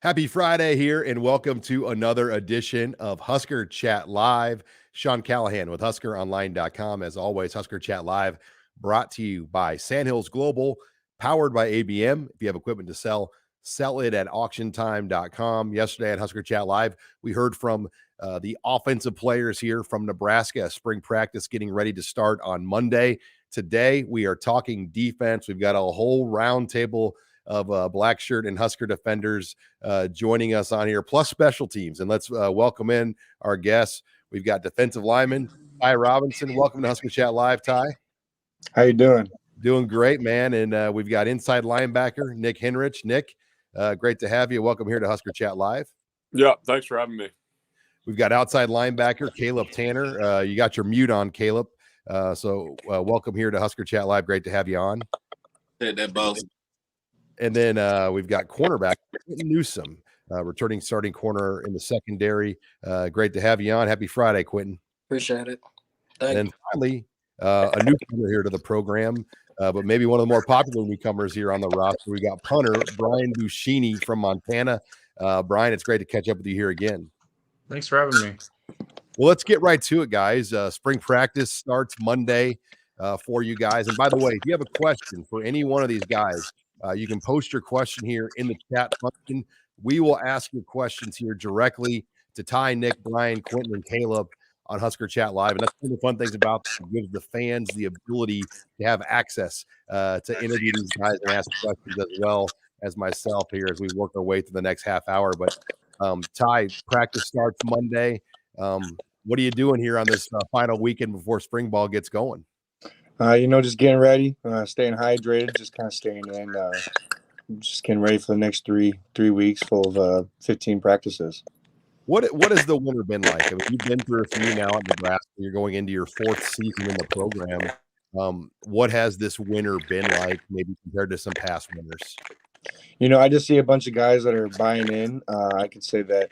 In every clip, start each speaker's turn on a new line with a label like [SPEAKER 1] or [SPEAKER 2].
[SPEAKER 1] Happy Friday here, and welcome to another edition of Husker Chat Live. Sean Callahan with HuskerOnline.com. As always, Husker Chat Live brought to you by Sandhills Global, powered by ABM. If you have equipment to sell, sell it at auctiontime.com. Yesterday at Husker Chat Live, we heard from the offensive players here from Nebraska. Spring practice getting ready to start on Monday. Today, we are talking defense. We've got a whole roundtable of black shirt and Husker defenders joining us on here, plus special teams. And let's welcome in our guests. We've got defensive lineman Ty Robinson. Welcome to Husker Chat Live, Ty.
[SPEAKER 2] How you doing?
[SPEAKER 1] Doing great, man. And we've got inside linebacker Nick Henrich. Nick, great to have you. Welcome here to Husker Chat Live.
[SPEAKER 3] Yeah, thanks for having me.
[SPEAKER 1] We've got outside linebacker Caleb Tannor. You got your mute on, Caleb. So welcome here to Husker Chat Live. Great to have you on.
[SPEAKER 4] Hey, that boss.
[SPEAKER 1] And then we've got cornerback Quinton Newsome, returning starting corner in the secondary. Great to have you on. Happy Friday, Quinton.
[SPEAKER 4] Appreciate it. Thank
[SPEAKER 1] and
[SPEAKER 4] you.
[SPEAKER 1] Finally, a newcomer here to the program, but maybe one of the more popular newcomers here on the roster. We got punter Brian Buschini from Montana. Brian, it's great to catch up with you here again.
[SPEAKER 5] Thanks for having me.
[SPEAKER 1] Well, let's get right to it, guys. Spring practice starts Monday for you guys. And by the way, if you have a question for any one of these guys, you can post your question here in the chat function. We will ask your questions here directly to Ty, Nick, Brian, Quinton, and Caleb on Husker Chat Live. And that's one of the fun things about it. It gives the fans the ability to have access to interview these guys and ask questions as well as myself here as we work our way through the next half hour. But Ty, practice starts Monday. What are you doing here on this final weekend before spring ball gets going?
[SPEAKER 2] Just getting ready, staying hydrated, just kind of staying in, just getting ready for the next three weeks full of 15 practices.
[SPEAKER 1] What has the winter been like? I mean, you've been through a few now at Nebraska. You're going into your fourth season in the program. What has this winter been like, maybe compared to some past winters?
[SPEAKER 2] I just see a bunch of guys that are buying in. I could say that,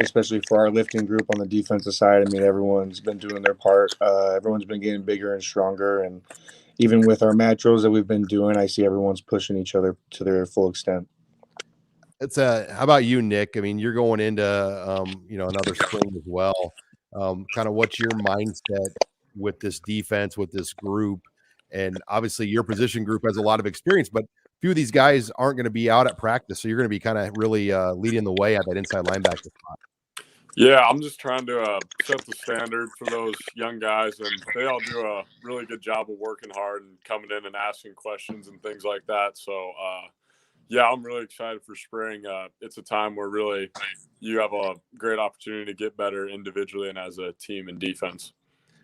[SPEAKER 2] especially for our lifting group on the defensive side. I mean, everyone's been doing their part. Everyone's been getting bigger and stronger. And even with our matros that we've been doing, I see everyone's pushing each other to their full extent.
[SPEAKER 1] It's how about you, Nick? I mean, you're going into another spring as well. Kind of what's your mindset with this defense, with this group? And obviously your position group has a lot of experience, but a few of these guys aren't going to be out at practice. So you're going to be kind of really leading the way at that inside linebacker spot.
[SPEAKER 3] Yeah, I'm just trying to set the standard for those young guys, and they all do a really good job of working hard and coming in and asking questions and things like that. So, yeah, I'm really excited for spring. It's a time where really you have a great opportunity to get better individually and as a team in defense.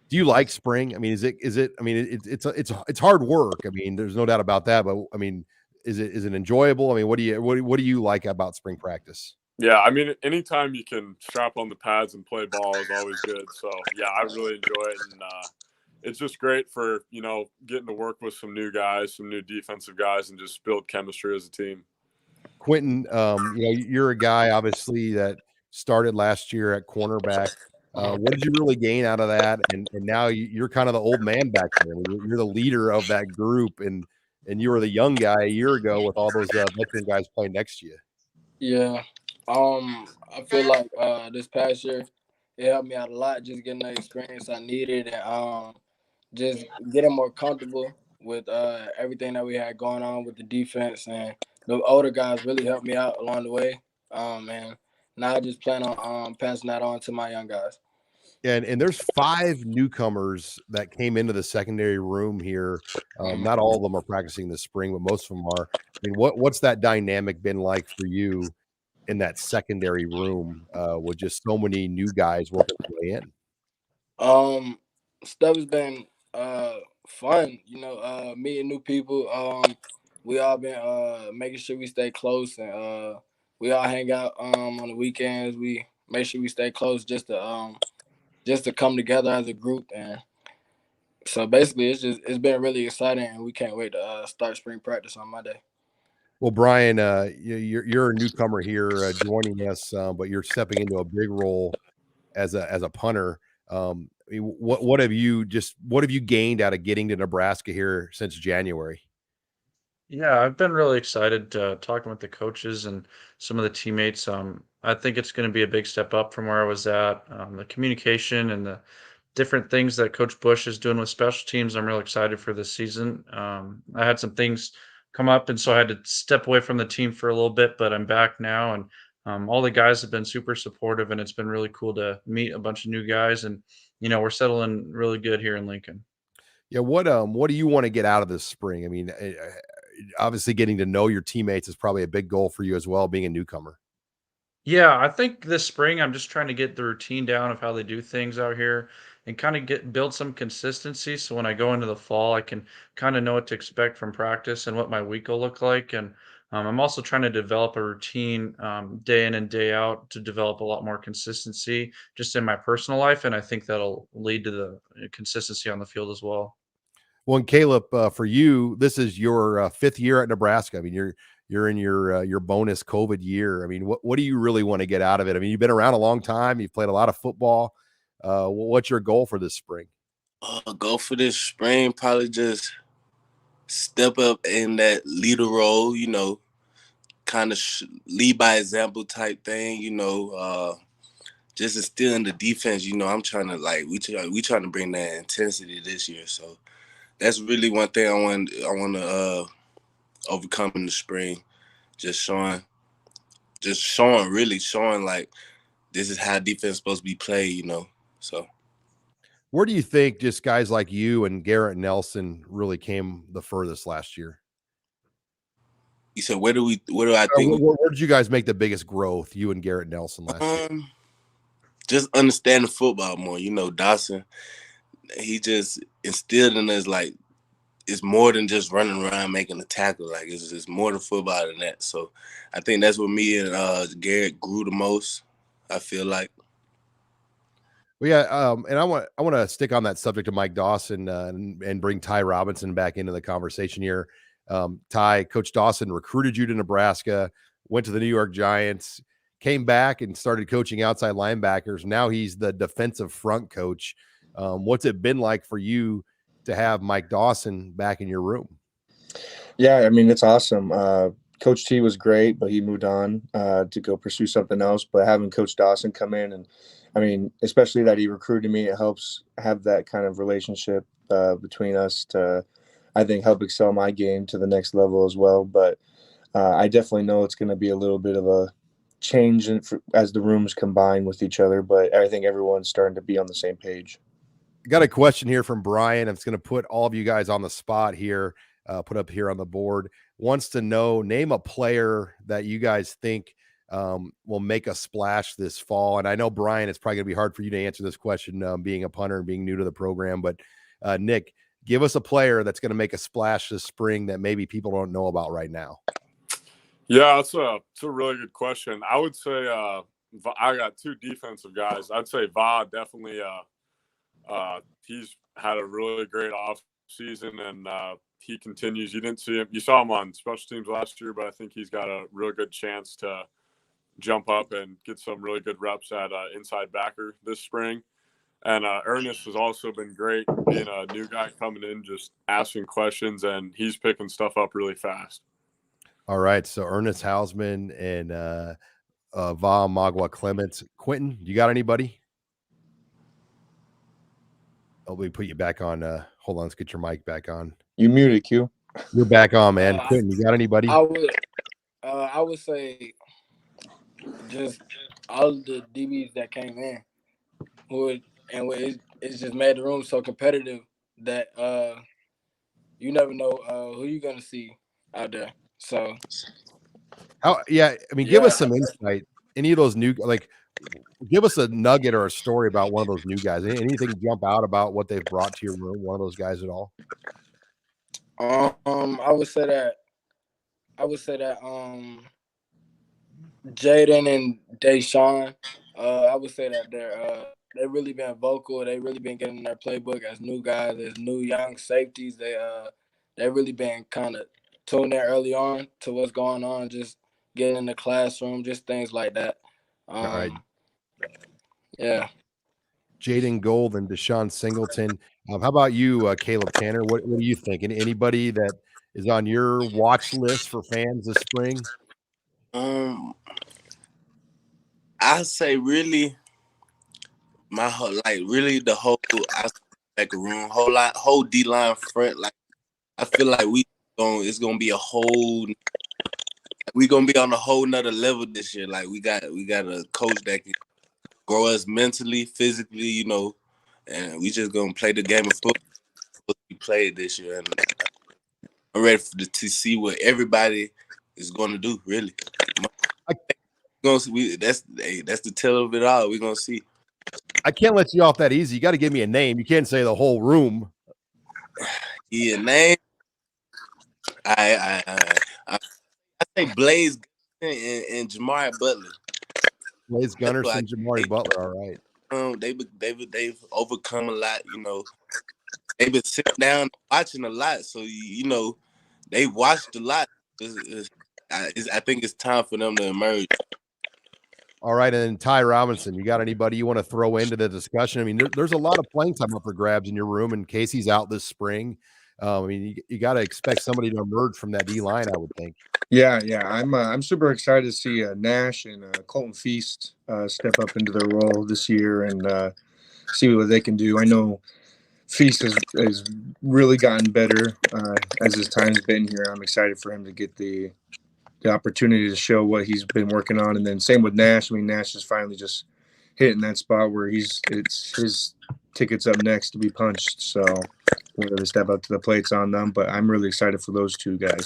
[SPEAKER 1] Do you like spring? I mean, is it? I mean, it's hard work. I mean, there's no doubt about that. But I mean, is it enjoyable? I mean, what do you like about spring practice?
[SPEAKER 3] Yeah, I mean, anytime you can strap on the pads and play ball is always good. So yeah, I really enjoy it, and it's just great for getting to work with some new guys, some new defensive guys, and just build chemistry as a team.
[SPEAKER 1] Quinton, you're a guy obviously that started last year at cornerback. What did you really gain out of that? And now you're kind of the old man back there. You're the leader of that group, and you were the young guy a year ago with all those veteran guys playing next to you.
[SPEAKER 4] Yeah. I feel like this past year it helped me out a lot, just getting the experience I needed and just getting more comfortable with everything that we had going on with the defense, and the older guys really helped me out along the way. And now I just plan on passing that on to my young guys.
[SPEAKER 1] And there's 5 newcomers that came into the secondary room here. Not all of them are practicing this spring, but most of them are. I mean, what's that dynamic been like for you in that secondary room with just so many new guys working their way in?
[SPEAKER 4] Stuff has been fun, meeting new people. We all been making sure we stay close, and we all hang out on the weekends. We make sure we stay close just to come together as a group. And so basically it's been really exciting, and we can't wait to start spring practice on Monday.
[SPEAKER 1] Well, Brian, you're a newcomer here joining us, but you're stepping into a big role as a punter. What have you gained out of getting to Nebraska here since January?
[SPEAKER 5] Yeah, I've been really excited talking with the coaches and some of the teammates. I think it's going to be a big step up from where I was at. The communication and the different things that Coach Bush is doing with special teams, I'm real excited for this season. I had some things come up, and so I had to step away from the team for a little bit, but I'm back now, and all the guys have been super supportive, and it's been really cool to meet a bunch of new guys, and we're settling really good here in Lincoln.
[SPEAKER 1] Yeah, what do you want to get out of this spring? I mean, obviously getting to know your teammates is probably a big goal for you as well, being a newcomer.
[SPEAKER 5] Yeah, I think this spring I'm just trying to get the routine down of how they do things out here and kind of get build some consistency so when I go into the fall I can kind of know what to expect from practice and what my week will look like. And I'm also trying to develop a routine day in and day out to develop a lot more consistency just in my personal life, and I think that'll lead to the consistency on the field as well.
[SPEAKER 1] Well, and Caleb, for you, this is your fifth year at Nebraska. I mean, you're in your bonus COVID year. I mean, what do you really want to get out of it? I mean, you've been around a long time. You've played a lot of football. What's your goal for this spring?
[SPEAKER 6] Go for this spring, probably just step up in that leader role, kind of lead by example type thing, just instilling the defense. I'm trying to we trying to bring that intensity this year. So that's really one thing I want to overcome in the spring. Just showing like this is how defense is supposed to be played, So
[SPEAKER 1] Where do you think just guys like you and Garrett Nelson really came the furthest last year?
[SPEAKER 6] you said where do I think
[SPEAKER 1] Where did you guys make the biggest growth, you and Garrett Nelson last year?
[SPEAKER 6] just understanding football more. Dawson, he just instilled in us like it's more than just running around making a tackle. Like it's more than football than that. So I think that's what me and Garrett grew the most, I feel like.
[SPEAKER 1] Well, yeah, and I want to stick on that subject of Mike Dawson and bring Ty Robinson back into the conversation here. Ty, Coach Dawson recruited you to Nebraska, went to the New York Giants, came back and started coaching outside linebackers. Now he's the defensive front coach. What's it been like for you to have Mike Dawson back in your room?
[SPEAKER 2] Yeah, I mean, it's awesome. Coach T was great, but he moved on to go pursue something else. But having Coach Dawson come in, and I mean, especially that he recruited me, it helps have that kind of relationship between us to, I think, help excel my game to the next level as well. But I definitely know it's going to be a little bit of a change as the rooms combine with each other. But I think everyone's starting to be on the same page.
[SPEAKER 1] Got a question here from Brian. It's going to put all of you guys on the spot here, put up here on the board. Wants to know, name a player that you guys think will make a splash this fall. And I know, Brian, it's probably going to be hard for you to answer this question, being a punter and being new to the program. But Nick, give us a player that's going to make a splash this spring that maybe people don't know about right now.
[SPEAKER 3] Yeah, it's a really good question. I would say I got two defensive guys. I'd say Va definitely. He's had a really great off season, and he continues. You didn't see him. You saw him on special teams last year, but I think he's got a real good chance to jump up and get some really good reps at inside backer this spring. And Ernest has also been great, being a new guy coming in, just asking questions, and he's picking stuff up really fast.
[SPEAKER 1] All right, so Ernest Hausman and Va Magua Clements. Quinton, you got anybody? Oh, we put you back on. Hold on, let's get your mic back on.
[SPEAKER 2] You muted, Q.
[SPEAKER 1] You're back on, man. Quinton, you got anybody?
[SPEAKER 4] I would say just all the DBs that came in, it's just made the room so competitive that you never know who you're gonna see out there. So,
[SPEAKER 1] give us some insight. Any of those new, give us a nugget or a story about one of those new guys. Anything jump out about what they've brought to your room? One of those guys at all?
[SPEAKER 4] I would say that Jaden and Deshaun. I would say that they've really been vocal. They really been getting their playbook as new guys, as new young safeties. They really been kind of tuned in early on to what's going on, just getting in the classroom, just things like that.
[SPEAKER 1] All right.
[SPEAKER 4] Yeah.
[SPEAKER 1] Jaden Gold and Deshaun Singleton. How about you, Caleb Tannor? What do you think? Anybody that is on your watch list for fans this spring?
[SPEAKER 6] I say really the whole outside room, whole D line front. Like I feel like it's gonna be we gonna be on a whole nother level this year. Like we got a coach that can grow us mentally, physically, you know, and we just gonna play the game of football we played this year. And I'm ready to see what everybody is gonna do. Really, that's the tell of it all. We're gonna see.
[SPEAKER 1] I can't let you off that easy. You got to give me a name. You can't say the whole room.
[SPEAKER 6] Yeah, name. I say Blaze and Jamari Butler.
[SPEAKER 1] Blaze Gunnerson, Jamari Butler. All right.
[SPEAKER 6] They've overcome a lot. You know, they've been sitting down watching a lot. So you know, they watched a lot. I think it's time for them to emerge.
[SPEAKER 1] All right, and then Ty Robinson, you got anybody you want to throw into the discussion? I mean, there's a lot of playing time up for grabs in your room, and Casey's out this spring. I mean, you got to expect somebody to emerge from that D line, I would think.
[SPEAKER 2] Yeah. I'm super excited to see Nash and Colton Feast step up into their role this year and see what they can do. I know Feast has really gotten better as his time's been here. I'm excited for him to get the opportunity to show what he's been working on. And then same with Nash. I mean, Nash is finally just hitting that spot where it's his ticket's up next to be punched. So we're going to step up to the plates on them, but I'm really excited for those two guys.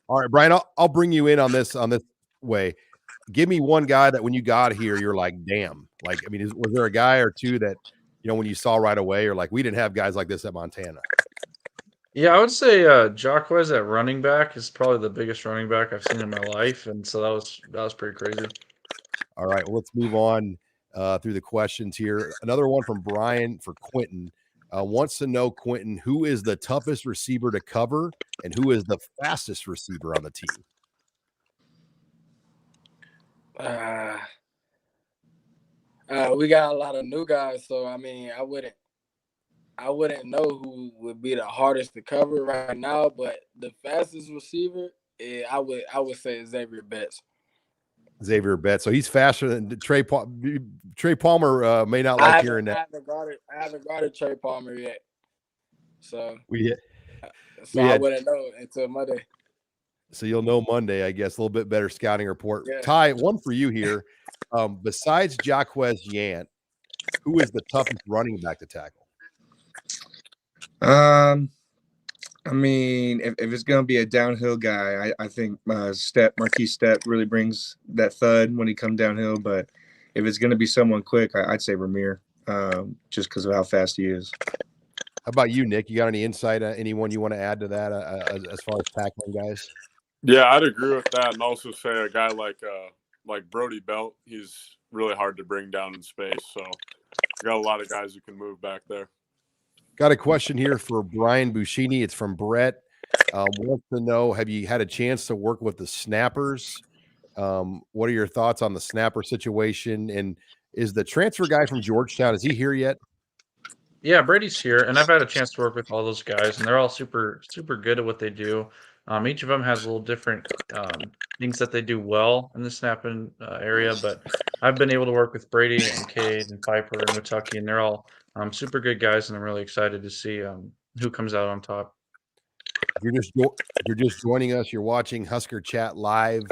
[SPEAKER 1] All right, Brian, I'll bring you in on this way. Give me one guy that when you got here, you're like, damn. Like, I mean, was there a guy or two that, you know, when you saw right away, you're like, we didn't have guys like this at Montana?
[SPEAKER 5] Yeah, I would say Jacquez at running back is probably the biggest running back I've seen in my life, and so that was pretty crazy.
[SPEAKER 1] All right, well, let's move on through the questions here. Another one from Brian for Quinton. Wants to know, Quinton, who is the toughest receiver to cover and who is the fastest receiver on the team?
[SPEAKER 4] We got a lot of new guys, so I mean, I wouldn't know who would be the hardest to cover right now, but the fastest receiver, I would say Xavier Betts.
[SPEAKER 1] Xavier Betts. So he's faster than Trey Palmer. May not like hearing that.
[SPEAKER 4] I haven't guarded Trey Palmer yet, so
[SPEAKER 1] I
[SPEAKER 4] wouldn't know until Monday.
[SPEAKER 1] So you'll know Monday, I guess. A little bit better scouting report.
[SPEAKER 4] Yeah.
[SPEAKER 1] Ty, one for you here. Besides Jacquez Yant, who is the toughest running back to tackle?
[SPEAKER 2] I mean, if it's going to be a downhill guy, I think Marquise Step really brings that thud when he comes downhill. But if it's going to be someone quick, I'd say Ramir, just because of how fast he is.
[SPEAKER 1] How about you, Nick? You got any insight? Anyone you want to add to that as far as tackling guys?
[SPEAKER 3] Yeah, I'd agree with that, and also say a guy like Brody Belt, he's really hard to bring down in space. So we got a lot of guys who can move back there.
[SPEAKER 1] Got a question here for Brian Buschini. It's from Brett. Wants to know, have you had a chance to work with the snappers? What are your thoughts on the snapper situation? And is the transfer guy from Georgetown, is he here yet?
[SPEAKER 5] Yeah, Brady's here, and I've had a chance to work with all those guys, and they're all super, super good at what they do. Each of them has a little different things that they do well in the snapping area, but I've been able to work with Brady and Cade and Piper and Watucky, and they're all super good guys, and I'm really excited to see who comes out on top.
[SPEAKER 1] If you're just joining us, you're watching Husker Chat Live,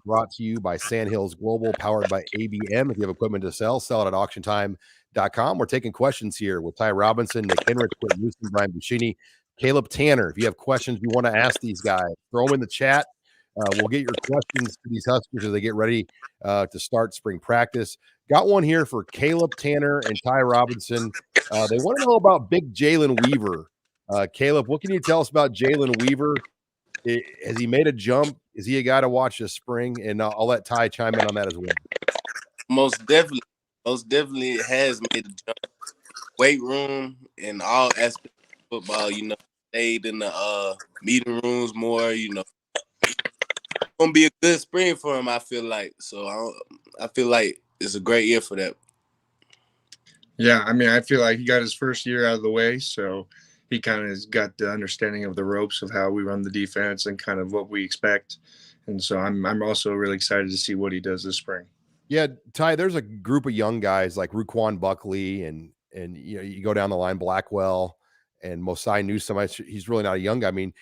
[SPEAKER 1] brought to you by Sandhills Global, powered by ABM. If you have equipment to sell it at auctiontime.com. We're taking questions here with Ty Robinson, Nick Henrich, Quinton Newsome, Brian Buschini, Caleb Tannor. If you have questions you want to ask these guys, throw them in the chat. We'll get your questions to these Huskers as they get ready to start spring practice. Got one here for Caleb Tannor and Ty Robinson. They want to know about big Jalen Weaver. Caleb, what can you tell us about Jalen Weaver? Has he made a jump? Is he a guy to watch this spring? And I'll let Ty chime in on that as well.
[SPEAKER 6] Most definitely has made a jump. Weight room in all aspects of football, you know, stayed in the meeting rooms more, you know. It's gonna be a good spring for him, I feel like. So I feel like it's a great year for that.
[SPEAKER 2] Yeah, I mean, I feel like he got his first year out of the way, so he kind of has got the understanding of the ropes of how we run the defense and kind of what we expect. And so I'm also really excited to see what he does this spring.
[SPEAKER 1] Yeah, Ty, there's a group of young guys like Ruquan Buckley and you go down the line, Blackwell and Mosai Newsome. He's really not a young guy. I mean,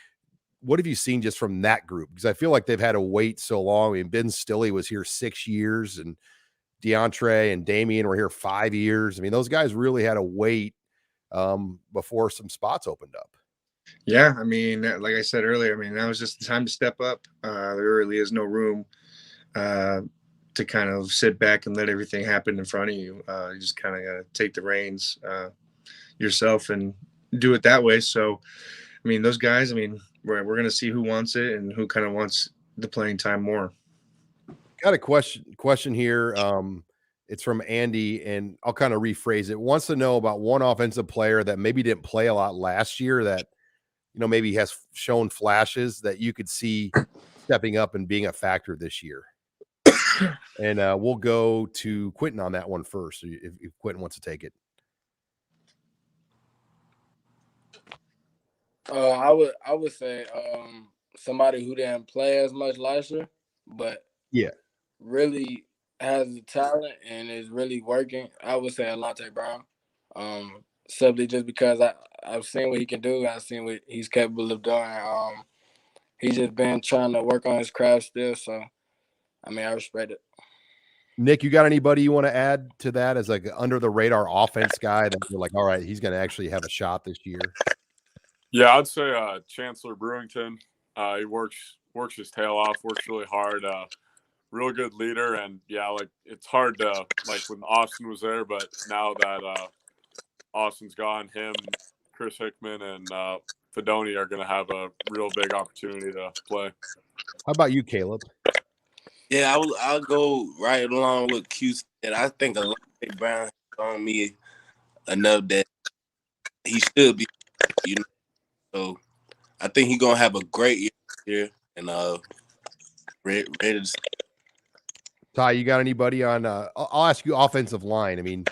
[SPEAKER 1] what have you seen just from that group? Because I feel like they've had to wait so long. I mean, Ben Stilley was here 6 years, and DeAndre and Damian were here 5 years. I mean, those guys really had to wait before some spots opened up.
[SPEAKER 2] Yeah, I mean, like I said earlier, I mean, that was just the time to step up. There really is no room to kind of sit back and let everything happen in front of you. You just kind of got to take the reins yourself and do it that way. So, I mean, those guys, I mean, we're going to see who wants it and who kind of wants the playing time more.
[SPEAKER 1] Got a question here. It's from Andy, and I'll kind of rephrase it. Wants to know about one offensive player that maybe didn't play a lot last year that, maybe has shown flashes that you could see stepping up and being a factor this year. And we'll go to Quinton on that one first, if Quinton wants to take it.
[SPEAKER 4] I would say somebody who didn't play as much last year, but really has the talent and is really working. I would say Alante Brown. Simply just because I've seen what he can do. I've seen what he's capable of doing. He's just been trying to work on his craft still. So, I mean, I respect it.
[SPEAKER 1] Nick, you got anybody you want to add to that as like under the radar offense guy that you're like, all right, he's going to actually have a shot this year?
[SPEAKER 3] Yeah, I'd say Chancellor Brewington. He works his tail off, works really hard. Real good leader, and yeah, like it's hard to like when Austin was there, but now that Austin's gone, him, Chris Hickman, and Fedoni are going to have a real big opportunity to play.
[SPEAKER 1] How about you, Caleb?
[SPEAKER 6] Yeah, I'll go right along with Q said. I think Alante Brown has shown me enough that he should be, So I think he's gonna have a great year here, and ready to.
[SPEAKER 1] Ty, you got anybody on? I'll ask you offensive line. I mean,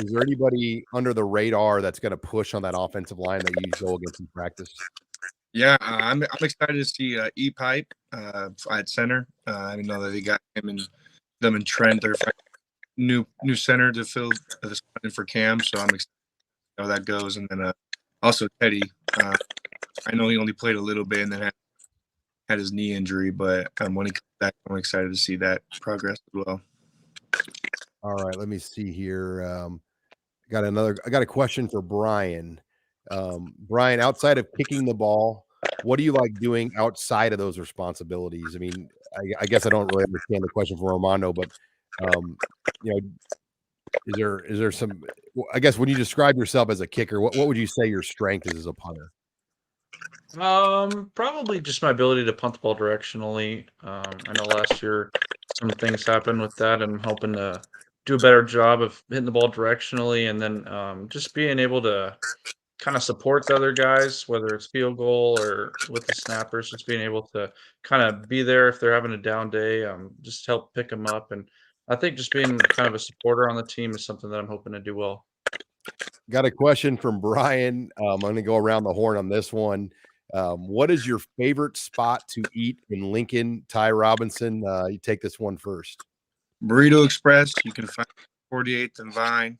[SPEAKER 1] is there anybody under the radar that's going to push on that offensive line that you go against in practice?
[SPEAKER 2] Yeah, I'm excited to see E-Pipe at center. I know that they got him and them and Trent. They're new center to fill the spot in for Cam, so I'm excited to see how that goes. And then also Teddy. I know he only played a little bit and then had his knee injury, but when he comes back, I'm excited to see that progress as well.
[SPEAKER 1] All right, let me see here. I got a question for Brian. Brian, outside of kicking the ball, what do you like doing outside of those responsibilities? I mean, I guess I don't really understand the question from Armando, but is there some? I guess when you describe yourself as a kicker, what would you say your strength is as a punter?
[SPEAKER 5] Probably just my ability to punt the ball directionally. I know last year some things happened with that, and I'm hoping to do a better job of hitting the ball directionally, and then just being able to kind of support the other guys, whether it's field goal or with the snappers, just being able to kind of be there if they're having a down day, just help pick them up. And I think just being kind of a supporter on the team is something that I'm hoping to do well.
[SPEAKER 1] Got a question from Brian. I'm going to go around the horn on this one. What is your favorite spot to eat in Lincoln? Ty Robinson, you take this one first.
[SPEAKER 2] Burrito Express. You can find 48th and Vine,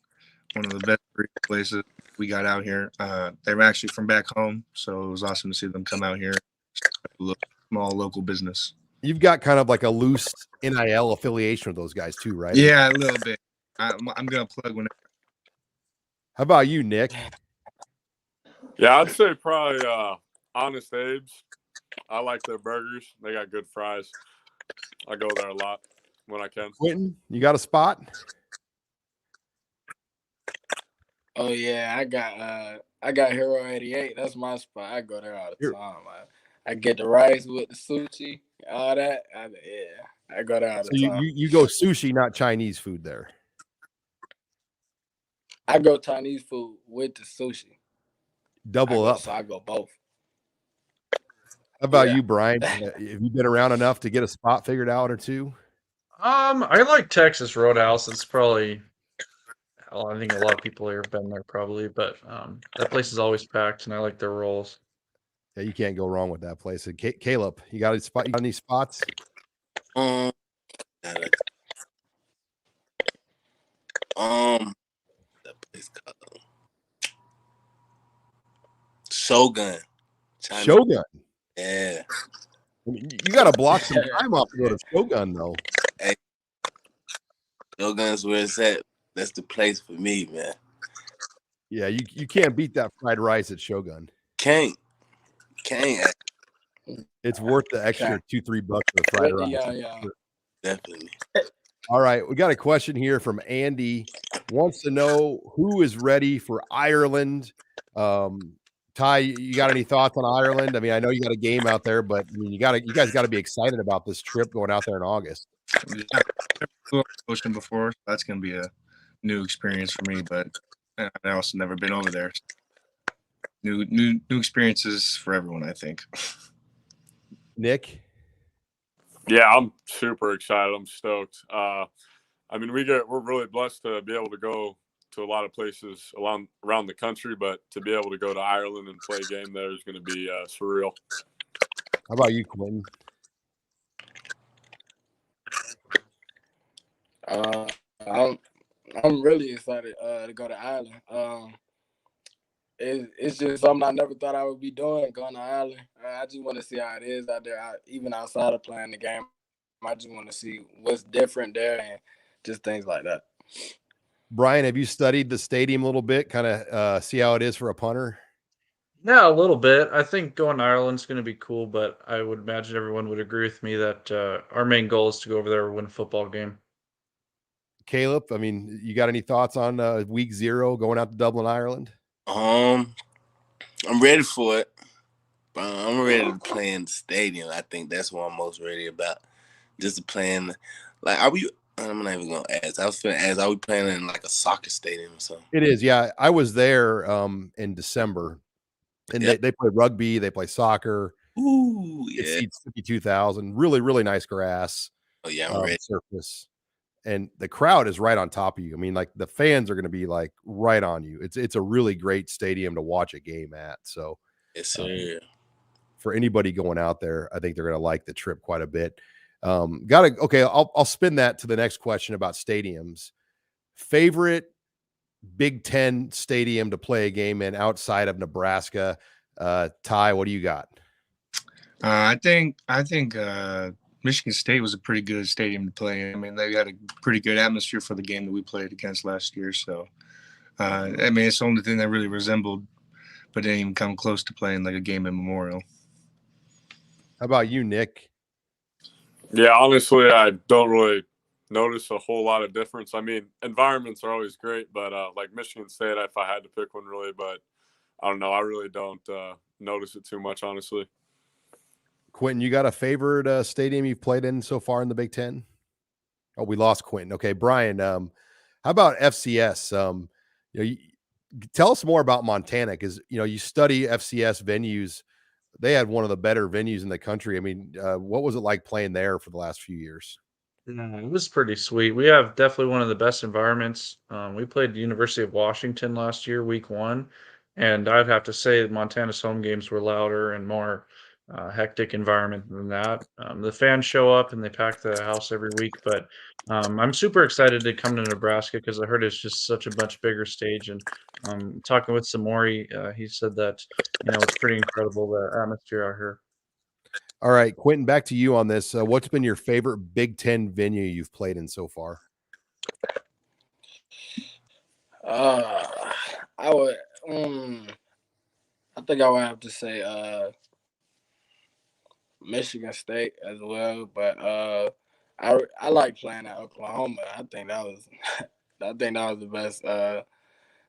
[SPEAKER 2] one of the best burrito places we got out here. They were actually from back home, so it was awesome to see them come out here. A small local business.
[SPEAKER 1] You've got kind of like a loose NIL affiliation with those guys too, right?
[SPEAKER 2] Yeah, a little bit. I'm going to plug one.
[SPEAKER 1] How about you, Nick?
[SPEAKER 3] Yeah, I'd say probably Honest Abe's. I like their burgers. They got good fries. I go there a lot when I can.
[SPEAKER 1] Quinton, you got a spot?
[SPEAKER 4] Oh yeah, I got Hero 88. That's my spot. I go there all the time. I get the rice with the sushi, all that. I go there all the time.
[SPEAKER 1] You go sushi, not Chinese food there.
[SPEAKER 4] I go Chinese food with the sushi.
[SPEAKER 1] Double up.
[SPEAKER 4] So I go both.
[SPEAKER 1] How about you, Brian? Have you been around enough to get a spot figured out or two?
[SPEAKER 5] I like Texas Roadhouse. It's probably I think a lot of people here have been there probably, but that place is always packed, and I like their rolls.
[SPEAKER 1] Yeah, you can't go wrong with that place. And Caleb, you got a spot? You got any spots?
[SPEAKER 6] Um, that place called Shogun. China.
[SPEAKER 1] Shogun.
[SPEAKER 6] Yeah.
[SPEAKER 1] I mean, you got to block some time off to go to Shogun, though.
[SPEAKER 6] Hey, Shogun's where it's at. That's the place for me, man.
[SPEAKER 1] Yeah, you can't beat that fried rice at Shogun.
[SPEAKER 6] Can't.
[SPEAKER 1] It's worth the extra $2-3 for the fried rice.
[SPEAKER 4] Yeah.
[SPEAKER 6] Definitely.
[SPEAKER 1] All right, we got a question here from Andy. Wants to know who is ready for Ireland. Ty, you got any thoughts on Ireland? I mean, I know you got a game out there, but I mean, you guys got to be excited about this trip going out there in August.
[SPEAKER 2] Yeah, I've coached before. That's going to be a new experience for me, but I also never been over there. New experiences for everyone, I think.
[SPEAKER 1] Nick?
[SPEAKER 3] Yeah, I'm super excited. I'm stoked. I mean, we're really blessed to be able to go to a lot of places around the country, but to be able to go to Ireland and play a game there is going to be surreal.
[SPEAKER 1] How about you, Quinton?
[SPEAKER 4] I'm really excited to go to Ireland. It's just something I never thought I would be doing, going to Ireland. I just want to see how it is out there, even outside of playing the game. I just want to see what's different there and just things like that.
[SPEAKER 1] Brian, have you studied the stadium a little bit, kind of see how it is for a punter?
[SPEAKER 5] Yeah, a little bit. I think going to Ireland's going to be cool, but I would imagine everyone would agree with me that our main goal is to go over there and win a football game.
[SPEAKER 1] Caleb, I mean, you got any thoughts on week 0 going out to Dublin, Ireland?
[SPEAKER 6] I'm ready for it. I'm ready to play in the stadium. I think that's what I'm most ready about. Just to play in, like, I'm not even gonna ask. I was gonna ask, are we playing in like a soccer stadium or something?
[SPEAKER 1] It is, yeah. I was there in December, and they play rugby, they play soccer.
[SPEAKER 6] Ooh,
[SPEAKER 1] It
[SPEAKER 6] yeah.
[SPEAKER 1] seats 52,000. Really, really nice grass.
[SPEAKER 6] Oh yeah, I'm ready.
[SPEAKER 1] Surface, and the crowd is right on top of you. I mean, like the fans are going to be like right on you. It's a really great stadium to watch a game at. So,
[SPEAKER 6] Yes, sir.
[SPEAKER 1] For anybody going out there, I think they're going to like the trip quite a bit. Okay. I'll spin that to the next question about stadiums. Favorite Big Ten stadium to play a game in outside of Nebraska. Ty, what do you got?
[SPEAKER 2] I think Michigan State was a pretty good stadium to play in. I mean, they got a pretty good atmosphere for the game that we played against last year. So, I mean, it's the only thing that really resembled, but didn't even come close to playing like a game in Memorial.
[SPEAKER 1] How about you, Nick?
[SPEAKER 3] Yeah, honestly, I don't really notice a whole lot of difference. I mean, environments are always great, but like Michigan State, if I had to pick one, really, but I don't know. I really don't notice it too much, honestly.
[SPEAKER 1] Quinton, you got a favorite stadium you've played in so far in the Big Ten? Oh, we lost Quinton. Okay, Brian, how about FCS? Tell us more about Montana, because you study FCS venues. They had one of the better venues in the country. I mean, what was it like playing there for the last few years?
[SPEAKER 5] It was pretty sweet. We have definitely one of the best environments. We played the University of Washington last year, week 1, and I'd have to say that Montana's home games were louder and more hectic environment than that. The fans show up and they pack the house every week, but I'm super excited to come to Nebraska because I heard it's just such a much bigger stage. And talking with Samori, he said that it's pretty incredible, the atmosphere out here.
[SPEAKER 1] All right, Quinton, back to you on this. What's been your favorite Big Ten venue you've played in so far?
[SPEAKER 4] I think I would have to say Michigan State as well, but I like playing at Oklahoma. I think that was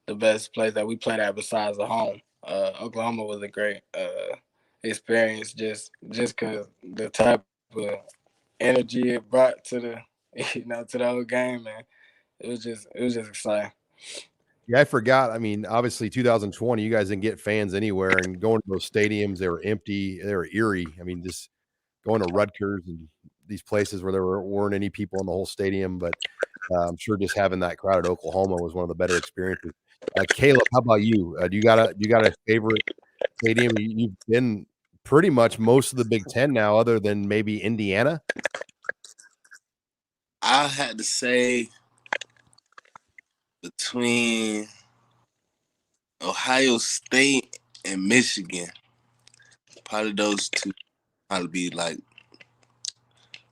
[SPEAKER 4] the best place that we played at besides the home. Oklahoma was a great experience just because the type of energy it brought to the to the whole game, man. It was just exciting.
[SPEAKER 1] Yeah, I forgot. I mean, obviously 2020, you guys didn't get fans anywhere, and going to those stadiums, they were empty, they were eerie. I mean, just going to Rutgers and these places where there weren't any people in the whole stadium. But I'm sure just having that crowd at Oklahoma was one of the better experiences. Caleb, how about you? Do you got a favorite stadium? You've been pretty much most of the Big Ten now, other than maybe Indiana.
[SPEAKER 6] I had to say between Ohio State and Michigan, probably those two probably be like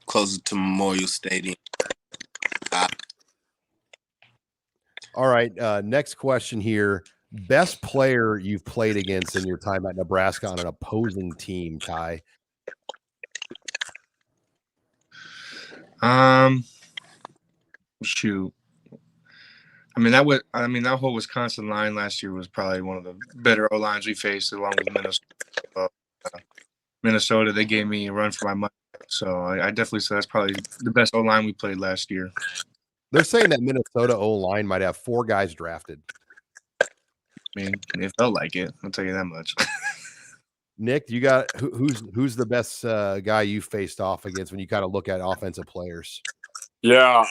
[SPEAKER 6] closer to Memorial Stadium.
[SPEAKER 1] All right. Next question here. Best player you've played against in your time at Nebraska on an opposing team, Ty?
[SPEAKER 2] Shoot. That whole Wisconsin line last year was probably one of the better O lines we faced, along with Minnesota. Minnesota, they gave me a run for my money. So I definitely say that's probably the best O line we played last year.
[SPEAKER 1] They're saying that Minnesota O line might have 4 guys drafted.
[SPEAKER 2] I mean, it felt like it. I'll tell you that much.
[SPEAKER 1] Nick, you got who's the best guy you faced off against when you kind of look at offensive players?
[SPEAKER 3] Yeah,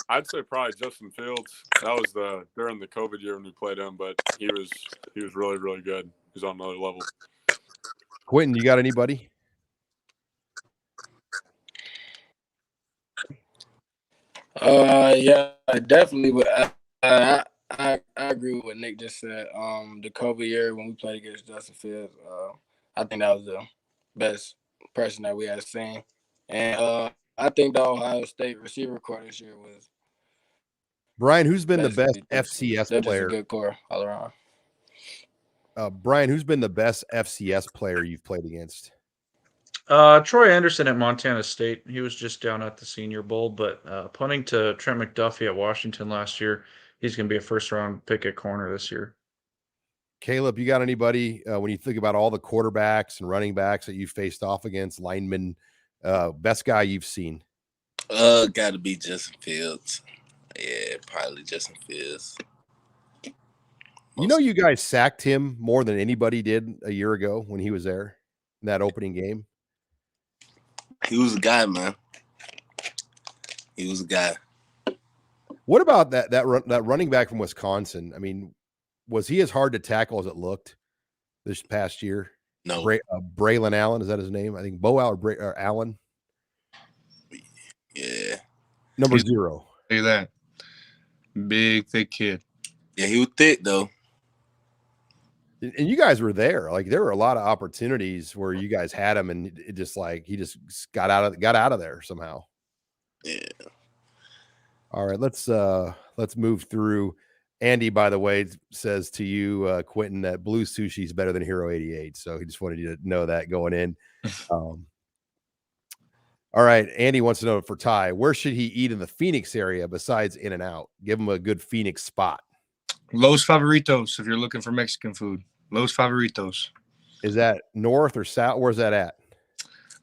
[SPEAKER 3] I'd say probably Justin Fields. That was during the COVID year when we played him, but he was really, really good. He's on another level.
[SPEAKER 1] Quinton, you got anybody?
[SPEAKER 4] Yeah, definitely. But I agree with what Nick just said. The COVID year when we played against Justin Fields, I think that was the best person that we had seen. And I think the Ohio State receiver core this year was.
[SPEAKER 1] Brian, who's been the best FCS
[SPEAKER 4] they're
[SPEAKER 1] player?
[SPEAKER 4] Just a good core all around.
[SPEAKER 1] Brian, who's been the best FCS player you've played against?
[SPEAKER 5] Troy Anderson at Montana State. He was just down at the Senior Bowl, but punting to Trent McDuffie at Washington last year. He's going to be a first-round pick at corner this year.
[SPEAKER 1] Caleb, you got anybody when you think about all the quarterbacks and running backs that you faced off against, linemen, best guy you've seen?
[SPEAKER 6] Got to be Justin Fields. Yeah, probably Justin Fields.
[SPEAKER 1] You know, you guys sacked him more than anybody did a year ago when he was there in that opening game.
[SPEAKER 6] He was a guy, man. He was a guy.
[SPEAKER 1] What about that running back from Wisconsin? I mean, was he as hard to tackle as it looked this past year?
[SPEAKER 6] No.
[SPEAKER 1] Braylon Allen, is that his name? I think or Allen.
[SPEAKER 6] Yeah.
[SPEAKER 1] Number 0.
[SPEAKER 2] Look at that. Big, thick kid.
[SPEAKER 6] Yeah, he was thick, though.
[SPEAKER 1] And you guys were there. Like, there were a lot of opportunities where you guys had him, and it just like he just got out of there somehow.
[SPEAKER 6] Yeah.
[SPEAKER 1] All right, let's move through. Andy, by the way, says to you, Quinton, that Blue Sushi is better than Hero 88. So he just wanted you to know that going in. All right, Andy wants to know for Ty, where should he eat in the Phoenix area besides In-N-Out? Give him a good Phoenix spot.
[SPEAKER 2] Los Favoritos, if you're looking for Mexican food. Los Favoritos.
[SPEAKER 1] Is that north or south? Where's that at?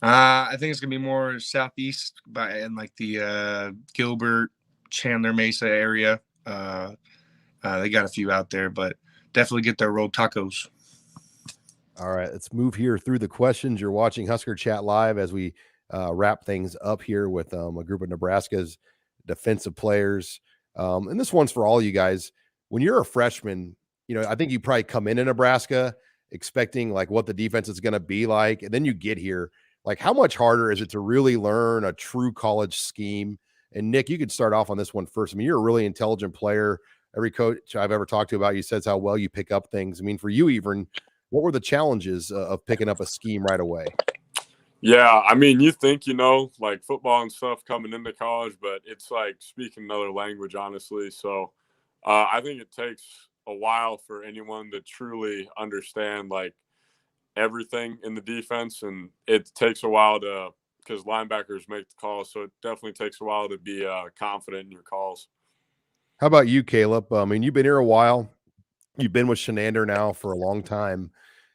[SPEAKER 2] I think it's gonna be more southeast in like the Gilbert, Chandler Mesa area. They got a few out there, but definitely get their rolled tacos. All
[SPEAKER 1] right, let's move here through the questions. You're watching Husker Chat Live as we wrap things up here with a group of Nebraska's defensive players. And this one's for all you guys. When you're a freshman, you know, I think you probably come into Nebraska expecting like what the defense is going to be like. And then you get here, like how much harder is it to really learn a true college scheme? And Nick, you could start off on this one first. I mean, you're a really intelligent player. Every coach I've ever talked to about you says how well you pick up things. I mean, for you, even, what were the challenges of picking up a scheme right away?
[SPEAKER 3] Yeah, I mean, you think, you know, like football and stuff coming into college, but it's like speaking another language, honestly. So I think it takes a while for anyone to truly understand like everything in the defense. And it takes a while because linebackers make the calls. So it definitely takes a while to be confident in your calls.
[SPEAKER 1] How about you, Caleb? I mean, you've been here a while. You've been with Shenander now for a long time.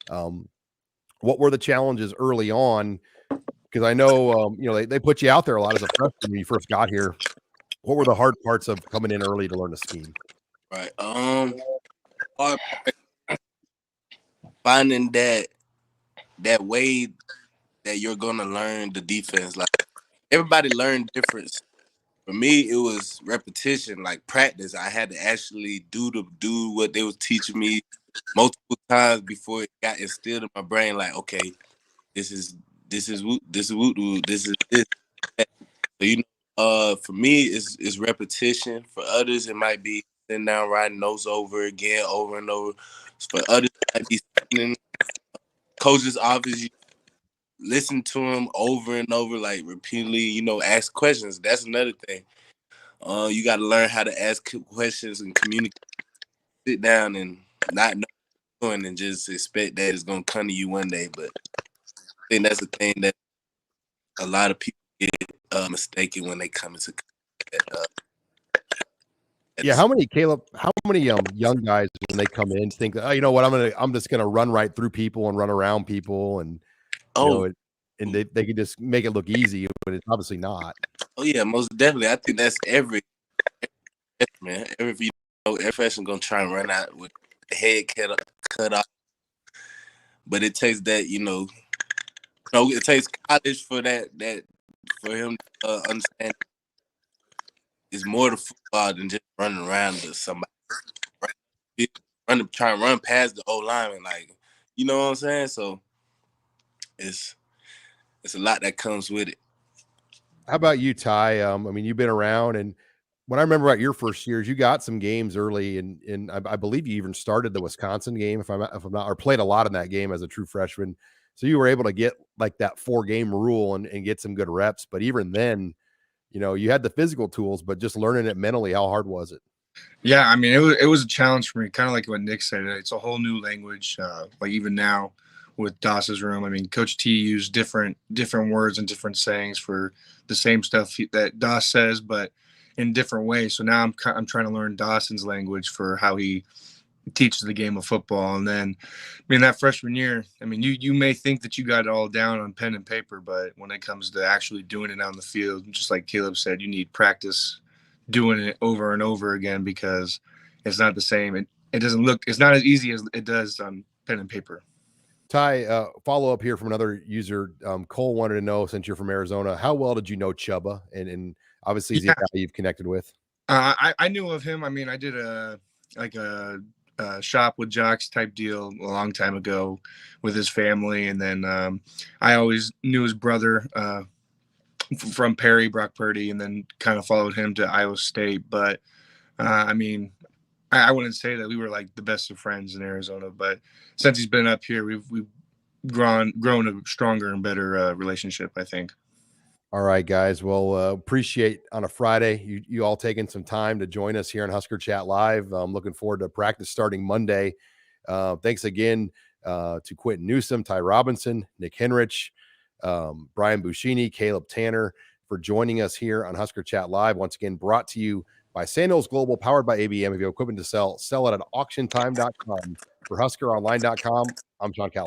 [SPEAKER 1] What were the challenges early on? Because I know, you know, they put you out there a lot as a freshman when you first got here. What were the hard parts of coming in early to learn the scheme?
[SPEAKER 6] Right. Finding that way that you're gonna learn the defense. Like everybody learned different For me, it was repetition, like practice. I had to actually do what they was teaching me multiple times before it got instilled in my brain. Like, okay, this is woo, this is this. So, for me, it's repetition. For others, it might be sitting down writing notes over again, over and over. For others, it might be sitting in coach's office. You listen to him over and over, like repeatedly. Ask questions. That's another thing. You got to learn how to ask questions and communicate. Sit down and not know what you're doing and just expect that it's gonna come to you one day. But I think that's the thing that a lot of people get mistaken when they come into.
[SPEAKER 1] Yeah, how many young guys when they come in think that, oh, you know what, I'm just gonna run right through people and run around people and and they can just make it look easy, but it's obviously not.
[SPEAKER 6] Oh yeah, most definitely. I think that's every man. Every person gonna try and run out with the head cut off. But it takes that, it takes college for that for him to understand it's more to football than just running around to somebody. Try and run past the old lineman, like, you know what I'm saying? So it's a lot that comes with it.
[SPEAKER 1] How about you, Ty? I mean, you've been around, and when I remember about your first years, you got some games early, and I believe you even started the Wisconsin game, if I'm not, or played a lot in that game as a true freshman. So you were able to get like that 4-game rule and get some good reps. But even then, you had the physical tools, but just learning it mentally, how hard was it?
[SPEAKER 2] Yeah, I mean, it was a challenge for me, kind of like what Nick said. It's a whole new language. Like even now with Doss's room, I mean, Coach T used different words and different sayings for the same stuff that Doss says, but in different ways. So now I'm trying to learn Dawson's language for how he teaches the game of football. And then, I mean, that freshman year, I mean, you may think that you got it all down on pen and paper, but when it comes to actually doing it on the field, just like Caleb said, you need practice doing it over and over again because it's not the same. It doesn't look, it's not as easy as it does on pen and paper.
[SPEAKER 1] Ty, follow up here from another user. Cole wanted to know, since you're from Arizona, how well did you know Chubba? And obviously he's a guy you've connected with.
[SPEAKER 2] I knew of him. I mean, I did a shop with jocks type deal a long time ago with his family. And then I always knew his brother from Perry, Brock Purdy, and then kind of followed him to Iowa State. But I mean, I wouldn't say that we were like the best of friends in Arizona, but since he's been up here, we've grown a stronger and better relationship, I think.
[SPEAKER 1] All right, guys. Well, appreciate on a Friday you all taking some time to join us here on Husker Chat Live. I'm looking forward to practice starting Monday. Thanks again to Quinton Newsome, Ty Robinson, Nick Henrich, Brian Buschini, Caleb Tannor for joining us here on Husker Chat Live. Once again, brought to you by Sandals Global, powered by ABM. If you have equipment to sell it at auctiontime.com. For HuskerOnline.com, I'm Sean Callahan.